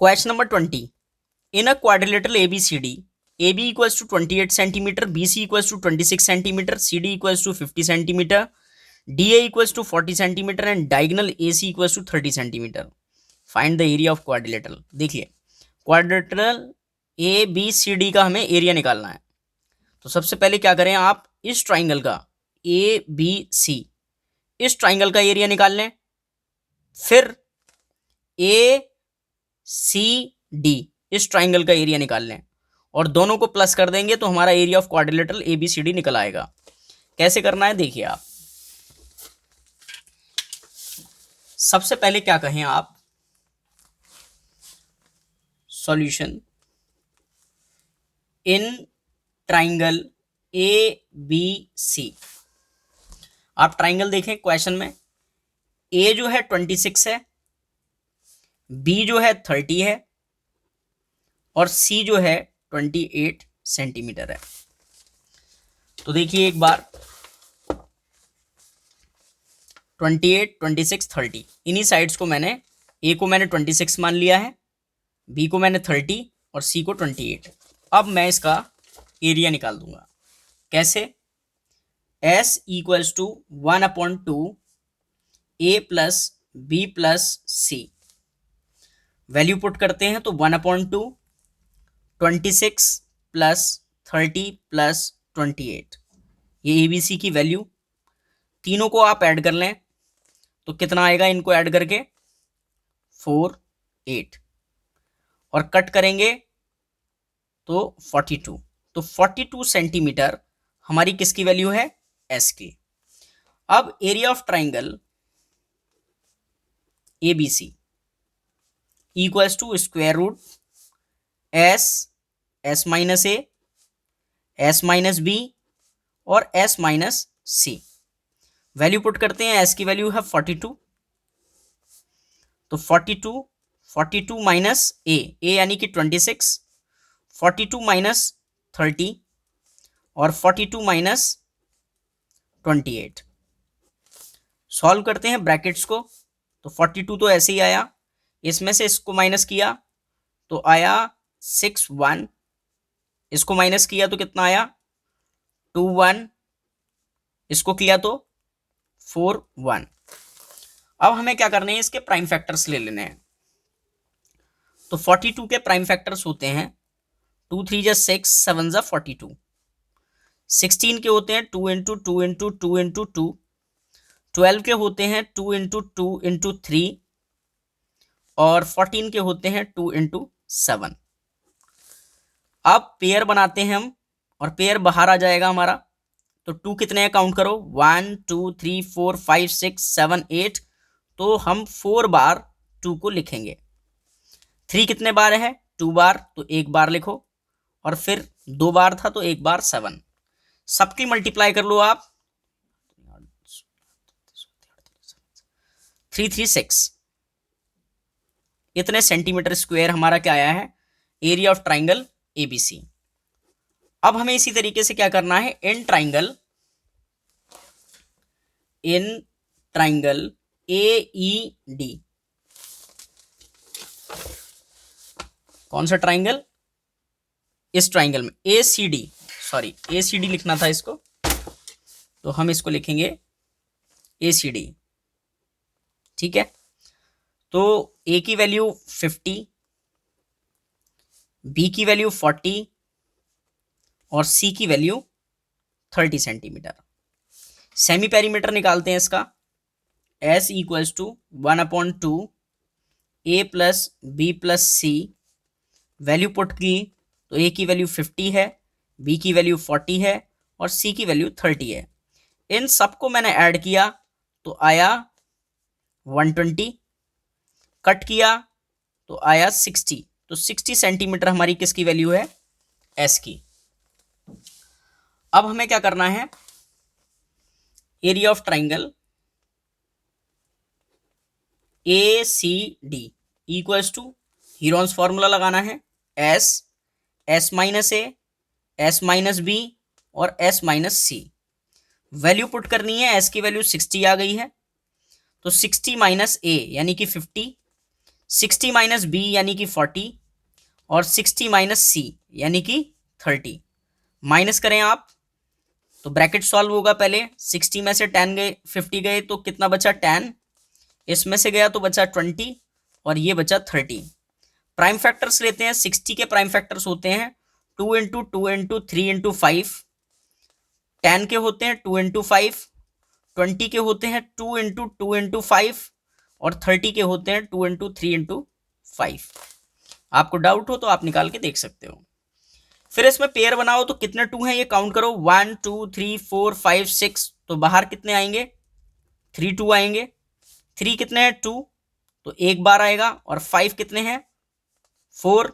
Question number 20 in a quadrilateral ABCD AB equals to 28 centimeter, BC equals to 26 centimeter, CD equals to 50 centimeter, DA equals to 40 centimeter and diagonal AC equals to 30 centimeter. Find the area of quadrilateral. देखिए quadrilateral ABCD का हमें area निकालना है। तो सबसे पहले क्या करें, आप इस ट्राइंगल का ABC इस ट्राइंगल का एरिया निकाल लें, फिर ACD इस ट्राइंगल का एरिया निकाल लें और दोनों को प्लस कर देंगे तो हमारा एरिया ऑफ क्वाड्रिलेटरल ABCD निकल आएगा। कैसे करना है देखिए आप। सबसे पहले क्या कहें आप, सॉल्यूशन इन ट्राइंगल ABC। आप ट्राइंगल देखें क्वेश्चन में, A जो है 26 है, B जो है 30 है और C जो है 28 सेंटीमीटर है। तो देखिए एक बार 28, 26, 30 इन्हीं साइड्स को मैंने A को मैंने 26 मान लिया है, B को मैंने 30 और C को 28। अब मैं इसका एरिया निकाल दूंगा। कैसे? S equals to 1/2 A plus B plus C। Value put करते हैं तो 1/2 26 प्लस 30 प्लस 28, ये ABC की वैल्यू। तीनों को आप ऐड कर लें तो कितना आएगा, इनको ऐड करके 4, 8 और कट करेंगे तो 42। तो 42 सेंटीमीटर हमारी किसकी वैल्यू है, S की। अब area of triangle ABC equals to square root S minus A, S minus B और S minus C। Value put करते हैं, S की वैल्यू है 42, तो 42 माइनस A यानी कि 26, 42 माइनस 30 और 42 माइनस 28। सॉल्व करते हैं ब्रैकेट्स को, तो 42 तो ऐसे ही आया, इसमें से इसको माइनस किया तो आया 61, इसको माइनस किया तो कितना आया 21, इसको किया तो 41। अब हमें क्या करने हैं, इसके प्राइम फैक्टर्स ले लेने हैं। तो 42 के प्राइम फैक्टर्स होते हैं 2 3 जा 6, 7 जा 42। 16 के होते हैं 2 इंटू 2 इंटू 2 इंटू 2। 12 के होते हैं 2 इंटू 2 इंटू 3 और 14 के होते हैं 2 इंटू 7। अब पेयर बनाते हैं हम और पेयर बाहर आ जाएगा हमारा। तो 2 कितने हैं काउंट करो, 1 2 3 4 5 6 7 8। तो हम 4 बार 2 को लिखेंगे। 3 कितने बार है, 2 बार, तो 1 बार लिखो और फिर 2 बार था तो 1 बार 7। सबकी मल्टीप्लाई कर लो आप, 336। इतने सेंटीमीटर स्क्वायर हमारा क्या आया है, एरिया ऑफ ट्राइंगल ABC। अब हमें इसी तरीके से क्या करना है, इन ट्राइंगल AED। कौन सा ट्राइंगल, इस ट्राइंगल में ACD लिखना था इसको, तो हम इसको लिखेंगे ACD। ठीक है, तो A की वैल्यू 50, B की वैल्यू 40 और C की वैल्यू 30 सेंटीमीटर। सेमी पेरीमीटर निकालते हैं इसका। S equals to 1/2 A plus B plus C। Value put की तो A की वैल्यू 50 है, B की वैल्यू 40 है और C की वैल्यू 30 है। इन सबको मैंने ऐड किया तो आया 120, कट किया तो आया 60। तो 60 सेंटीमीटर हमारी किसकी वैल्यू है, S की। अब हमें क्या करना है, area of triangle ACD equals to Heron's formula लगाना है, S minus A, S minus B और S minus C। Value put करनी है, S की वैल्यू 60 आ गई है तो 60 माइनस A यानी कि 50, 60 माइनस बी यानी कि 40 और 60 माइनस सी यानी कि 30। माइनस करें आप तो ब्रैकेट सॉल्व होगा। पहले 60 में से 10 गए, 50 गए तो कितना बचा 10, इसमें से गया तो बचा 20 और ये बचा 30। प्राइम फैक्टर्स लेते हैं। 60 के प्राइम फैक्टर्स होते हैं 2 इंटू 2 इंटू 3 इंटू 5, 10 के होते हैं 2 इंटू 5, 20 के होते हैं 2 इंटू 2 इंटू 5 और 30 के होते हैं 2 इंटू 3 इंटू 5। आपको डाउट हो तो आप निकाल के देख सकते हो। फिर इसमें पेयर बनाओ तो कितने 2 हैं ये काउंट करो, 1 2 3 4 5 6, तो बाहर कितने आएंगे 3 2 आएंगे। 3 कितने हैं 2, तो एक बार आएगा, और 5 कितने हैं 4,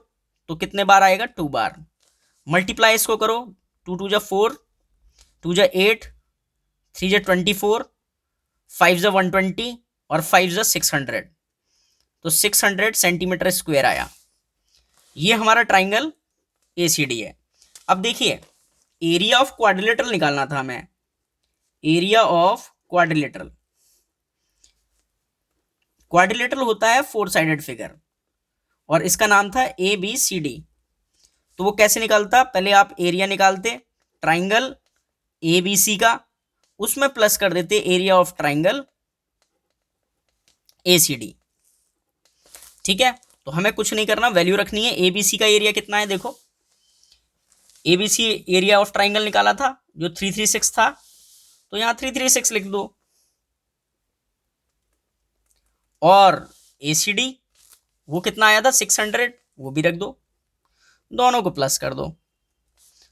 तो कितने बार आएगा 2 बार। मल्टीप्लाई इसको करो, 2 2 जा 4, 2 जा 8, 3 जा 24, 5 जा 120 और 5 जा 600, तो 600 सेंटीमीटर स्क्वायर आया। ये हमारा ट्राइंगल एसीडी है। अब देखिए एरिया ऑफ क्वाड्रिलेटरल निकालना था हमें। एरिया ऑफ क्वाड्रिलेटरल, क्वाड्रिलेटरल होता है 4 साइडेड फिगर और इसका नाम था ABCD। तो वो कैसे निकलता, पहले आप एरिया निकालते ट्राइंगल ABC का, उसमें प्लस कर देते एरिया ऑफ ट्राइंगल ACD। ठीक है, तो हमें कुछ नहीं करना, वैल्यू रखनी है। ABC का एरिया कितना है देखो, ABC एरिया ऑफ ट्राइंगल निकाला था जो 336 था, तो यहां 336 लिख दो, और ACD वो कितना आया था 600, वो भी रख दो, दोनों को प्लस कर दो।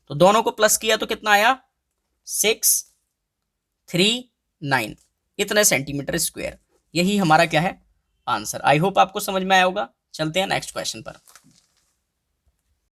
तो दोनों को प्लस किया तो कितना आया 639, इतने सेंटीमीटर स्क्वायर। यही हमारा क्या है आंसर। आई होप आपको समझ में आया होगा। चलते हैं नेक्स्ट क्वेश्चन पर।